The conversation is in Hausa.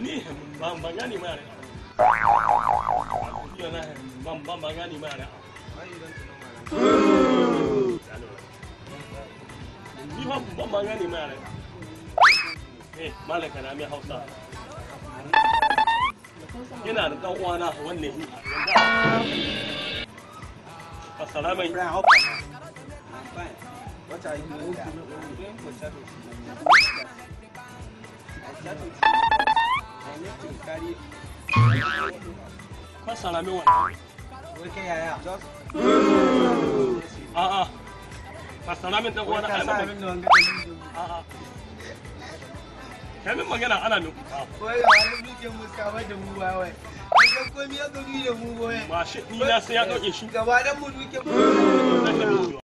Ni ban gani ma ne. Ban gani ma ne. Ni ban gani ma ne. Malaka na mai Hausa. Yana da dan uwana wannan shi. Assalamu alaikum. What are you doing there? Doing potato chips. I need to carry. Assalamu alaikum. Okay, yeah. Just. Assalamu dan uwana. A'a. Kamin magana ana min kuka. Wai wani muke muskawa da mu wai. Idan komai ya gari da mu wai. Ba shi ni na sai ya dauke shi. Gaba dan mu duke mu.